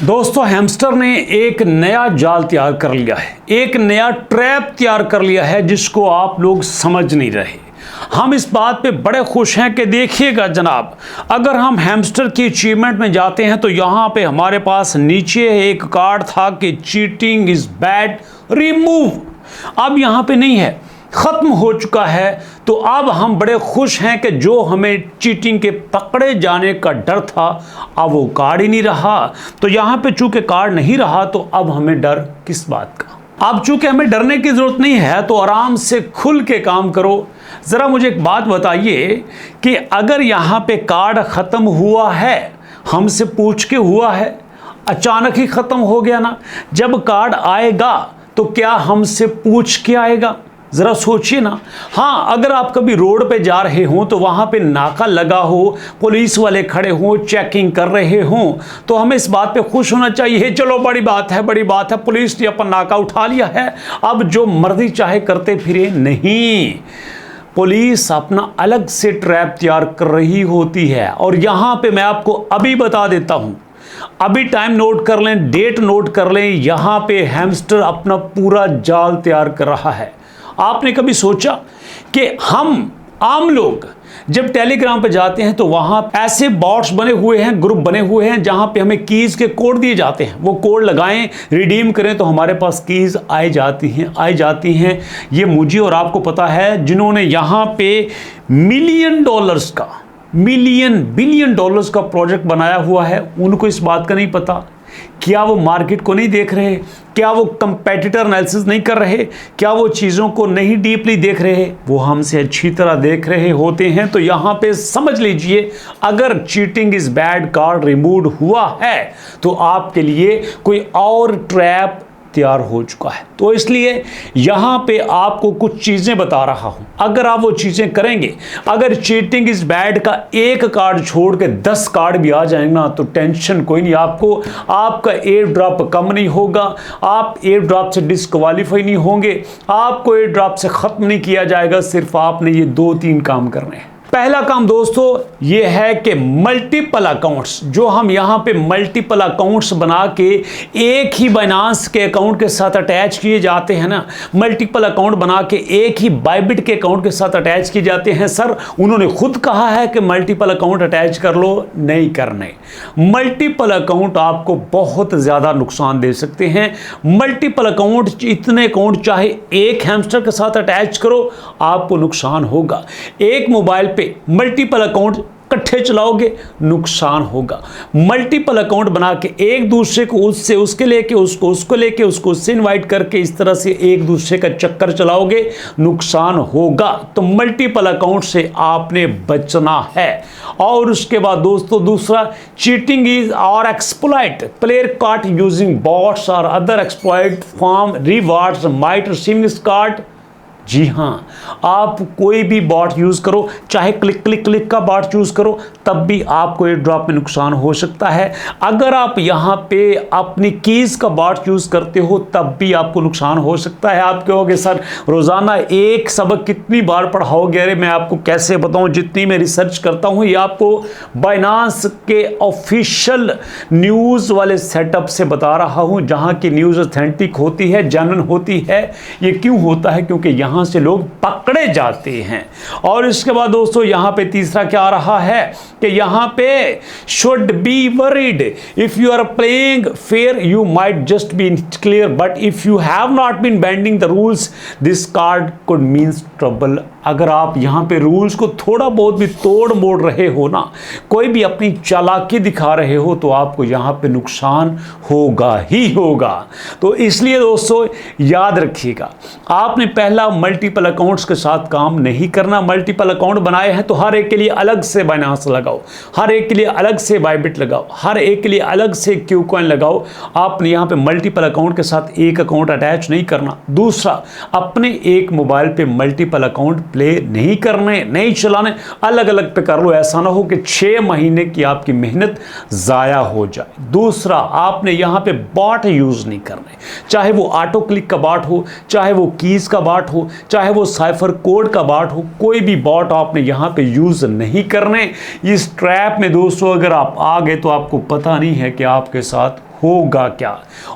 दोस्तों हैमस्टर ने एक नया जाल तैयार कर लिया है, एक नया ट्रैप तैयार कर लिया है जिसको आप लोग समझ नहीं रहे। हम इस बात पे बड़े खुश हैं कि देखिएगा जनाब, अगर हम हैमस्टर की अचीवमेंट में जाते हैं तो यहाँ पे हमारे पास नीचे एक कार्ड था कि चीटिंग इज बैड, रिमूव। अब यहाँ पे नहीं है, ख़त्म हो चुका है। तो अब हम बड़े खुश हैं कि जो हमें चीटिंग के पकड़े जाने का डर था अब वो कार्ड ही नहीं रहा। तो यहाँ पे चूंकि कार्ड नहीं रहा तो अब हमें डर किस बात का। अब चूंकि हमें डरने की ज़रूरत नहीं है तो आराम से खुल के काम करो। ज़रा मुझे एक बात बताइए कि अगर यहाँ पे कार्ड ख़त्म हुआ है, हमसे पूछ के हुआ है, अचानक ही ख़त्म हो गया ना। जब कार्ड आएगा तो क्या हमसे पूछ के आएगा? ज़रा सोचिए ना। हाँ, अगर आप कभी रोड पे जा रहे हों तो वहाँ पे नाका लगा हो, पुलिस वाले खड़े हों, चेकिंग कर रहे हों, तो हमें इस बात पे खुश होना चाहिए, चलो बड़ी बात है, बड़ी बात है, पुलिस ने अपन नाका उठा लिया है, अब जो मर्जी चाहे करते फिरे। नहीं, पुलिस अपना अलग से ट्रैप तैयार कर रही होती है। और यहाँ पे मैं आपको अभी बता देता हूँ, अभी टाइम नोट कर लें, डेट नोट कर लें, यहाँ पे हैमस्टर अपना पूरा जाल तैयार कर रहा है। आपने कभी सोचा कि हम आम लोग जब टेलीग्राम पे जाते हैं तो वहाँ ऐसे बॉट्स बने हुए हैं, ग्रुप बने हुए हैं जहाँ पे हमें कीज़ के कोड दिए जाते हैं, वो कोड लगाएं, रिडीम करें तो हमारे पास कीज़ आई जाती हैं। ये मुझे और आपको पता है, जिन्होंने यहाँ पे बिलियन डॉलर्स का प्रोजेक्ट बनाया हुआ है, उनको इस बात का नहीं पता। क्या वो मार्केट को नहीं देख रहे? क्या वो कंपेटिटर एनालिसिस नहीं कर रहे? क्या वो चीज़ों को नहीं डीपली देख रहे? वो हमसे अच्छी तरह देख रहे होते हैं। तो यहाँ पे समझ लीजिए, अगर cheating is bad card remove हुआ है तो आपके लिए कोई और ट्रैप तैयार हो चुका है। तो इसलिए यहाँ पे आपको कुछ चीज़ें बता रहा हूँ, अगर आप वो चीज़ें करेंगे, अगर चीटिंग इज बैड का एक कार्ड छोड़ के 10 कार्ड भी आ जाएंगे ना तो टेंशन कोई नहीं आपको। आपका एयर ड्रॉप कम नहीं होगा, आप एयर ड्रॉप से डिस्क्वालीफाई नहीं होंगे, आपको एयर ड्रॉप से ख़त्म नहीं किया जाएगा। सिर्फ आपने ये 2-3 काम करने हैं। पहला काम दोस्तों ये है कि मल्टीपल अकाउंट्स, जो हम यहाँ पे मल्टीपल अकाउंट्स बना के एक ही बाइनांस के अकाउंट के साथ अटैच किए जाते हैं ना, मल्टीपल अकाउंट बना के एक ही बाइबिट के अकाउंट के साथ अटैच किए जाते हैं। सर उन्होंने खुद कहा है कि मल्टीपल अकाउंट अटैच कर लो, नहीं करने। मल्टीपल अकाउंट आपको बहुत ज़्यादा नुकसान दे सकते हैं। मल्टीपल अकाउंट, इतने अकाउंट चाहे एक हैमस्टर के साथ अटैच करो, आपको नुकसान होगा। एक मोबाइल मल्टीपल अकाउंट इकट्ठे चलाओगे, नुकसान होगा। मल्टीपल अकाउंट बना के एक दूसरे को उससे उसके लेके उसको लेके उससे इनवाइट करके इस तरह से एक दूसरे का चक्कर चलाओगे, नुकसान होगा। तो मल्टीपल अकाउंट से आपने बचना है। और उसके बाद दोस्तों दूसरा, चीटिंग इज और exploit player card using bots और other exploit form rewards might receiving card. जी हाँ, आप कोई भी बॉट यूज़ करो, चाहे क्लिक का बॉट यूज़ करो, तब भी आपको एयर ड्रॉप में नुकसान हो सकता है। अगर आप यहाँ पे अपनी कीज़ का बॉट यूज़ करते हो तब भी आपको नुकसान हो सकता है। आप कहोगे सर रोज़ाना एक सबक कितनी बार पढ़ाओगे? अरे मैं आपको कैसे बताऊँ, जितनी मैं रिसर्च करता हूँ ये आपको बाइनांस के ऑफिशियल न्यूज़ वाले सेटअप से बता रहा हूँ, जहाँ की न्यूज़ ऑथेंटिक होती है, जेन्युइन होती है। ये क्यों होता है? क्योंकि यहाँ से लोग पकड़े जाते हैं। और इसके बाद दोस्तों यहाँ पे तीसरा क्या आ रहा है कि यहाँ पे should be worried if you are playing fair you might just be clear but if you have not been bending the rules this card could means trouble. अगर आप यहाँ पे रूल्स को थोड़ा बहुत भी तोड़ मोड़ रहे हो ना, कोई भी अपनी चालाकी दिखा रहे हो, तो आपको यहाँ पे नुकसान होगा ही होगा। तो इसलिए दोस्तों याद रखिएगा, आपने पहला मल्टीपल अकाउंट्स के साथ काम नहीं करना। मल्टीपल अकाउंट बनाए हैं तो हर एक के लिए अलग से बाइनांस लगाओ, हर एक के लिए अलग से बाइबिट लगाओ, हर एक के लिए अलग से क्यू कॉइन लगाओ। आपने यहाँ पे मल्टीपल अकाउंट के साथ एक अकाउंट अटैच नहीं करना। दूसरा, अपने एक मोबाइल पे मल्टीपल अकाउंट प्ले नहीं करने, नहीं चलाने, अलग अलग पे कर लो। ऐसा ना हो कि 6 महीने की आपकी मेहनत ज़ाया हो जाए। दूसरा, आपने यहाँ पे बॉट यूज़ नहीं करने, चाहे वो ऑटो क्लिक का बॉट हो, चाहे वो कीज़ का बॉट हो, चाहे वो साइफर कोड का बॉट हो, कोई भी बॉट आपने यहाँ पे यूज़ नहीं करने। इस ट्रैप में दोस्तों अगर आप आ गए तो आपको पता नहीं है कि आपके साथ होगा क्या।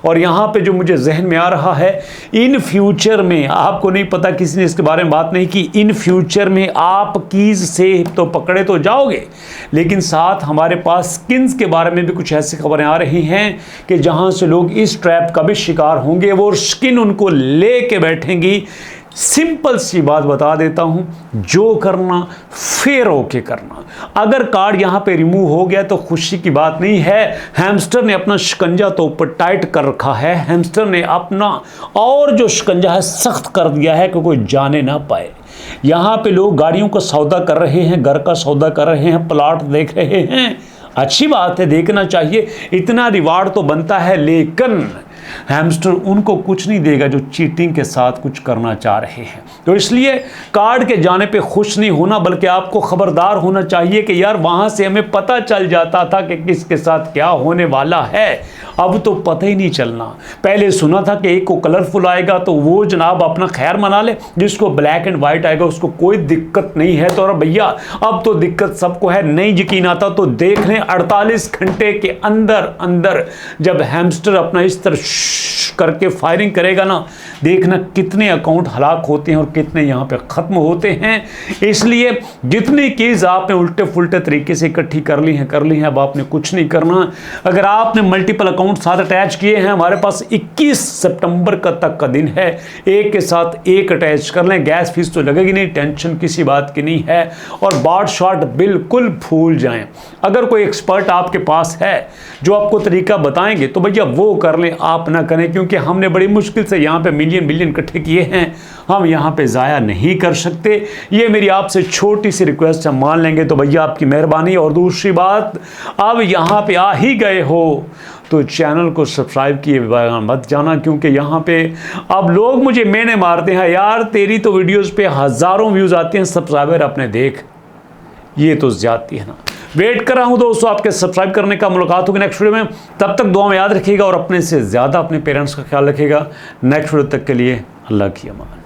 और यहाँ पे जो मुझे जहन में आ रहा है, इन फ्यूचर में, आपको नहीं पता, किसी ने इसके बारे में बात नहीं की, इन फ्यूचर में आप कीज से तो पकड़े तो जाओगे, लेकिन साथ हमारे पास स्किन्स के बारे में भी कुछ ऐसी खबरें आ रही हैं कि जहाँ से लोग इस ट्रैप का भी शिकार होंगे, वो स्किन उनको ले के बैठेंगी। सिंपल सी बात बता देता हूं, जो करना फेर होके करना। अगर कार्ड यहां पे रिमूव हो गया तो खुशी की बात नहीं है। हैमस्टर ने अपना शिकंजा तो ऊपर टाइट कर रखा है, हैमस्टर ने अपना और जो शिकंजा है सख्त कर दिया है कि कोई जाने ना पाए। यहां पे लोग गाड़ियों का सौदा कर रहे हैं, घर का सौदा कर रहे हैं, प्लॉट देख रहे हैं, अच्छी बात है, देखना चाहिए, इतना रिवार्ड तो बनता है। लेकिन हैमस्टर उनको कुछ नहीं देगा जो चीटिंग के साथ कुछ करना चाह रहे हैं। तो इसलिए कार्ड के जाने पे खुश नहीं होना, बल्कि आपको खबरदार होना चाहिए कि यार वहां से हमें पता चल जाता था कि किसके साथ क्या होने वाला है, अब तो पता ही नहीं चलना। पहले सुना था कि एक को कलरफुल आएगा तो वो जनाब अपना खैर मना ले, जिसको ब्लैक एंड व्हाइट आएगा उसको कोई दिक्कत नहीं है। तो भैया अब तो दिक्कत सबको है। नहीं यकीन आता तो देख लें, 48 घंटे के अंदर अंदर जब हैमस्टर अपना इस तरह करके फायरिंग करेगा ना, देखना कितने अकाउंट हलाक होते हैं और कितने यहाँ पे ख़त्म होते हैं। इसलिए जितनी कीज़ आपने उल्टे फुल्टे तरीके से इकट्ठी कर ली हैं, अब आपने कुछ नहीं करना। अगर आपने मल्टीपल अकाउंट साथ अटैच किए हैं, हमारे पास 21 सितंबर तक का दिन है, एक के साथ एक अटैच कर लें, गैस फीस तो लगेगी नहीं, टेंशन किसी बात की नहीं है। और बाट शॉट बिल्कुल भूल जाएं। अगर कोई एक्सपर्ट आपके पास है जो आपको तरीका बताएंगे तो भैया वो कर लें, आप ना करें, क्योंकि हमने बड़ी मुश्किल से यहाँ पे मिलियन बिलियन इकट्ठे किए हैं, हम यहाँ पे ज़ाया नहीं कर सकते। ये मेरी आपसे छोटी सी रिक्वेस्ट है, मान लेंगे तो भैया आपकी मेहरबानी। और दूसरी बात, अब यहाँ पे आ ही गए हो तो चैनल को सब्सक्राइब किए मत जाना, क्योंकि यहाँ पे अब लोग मुझे मेने मारते हैं, यार तेरी तो वीडियोस पे हज़ारों व्यूज़ आते हैं, सब्सक्राइबर अपने देख, ये तो ज़्यादती है ना। वेट कर रहा हूँ दोस्तों आपके सब्सक्राइब करने का। मुलाकात होगी नेक्स्ट वीडियो में, तब तक दुआ में याद रखिएगा और अपने से ज़्यादा अपने पेरेंट्स का ख्याल रखिएगा। नेक्स्ट वीडियो तक के लिए अल्लाह की अमान।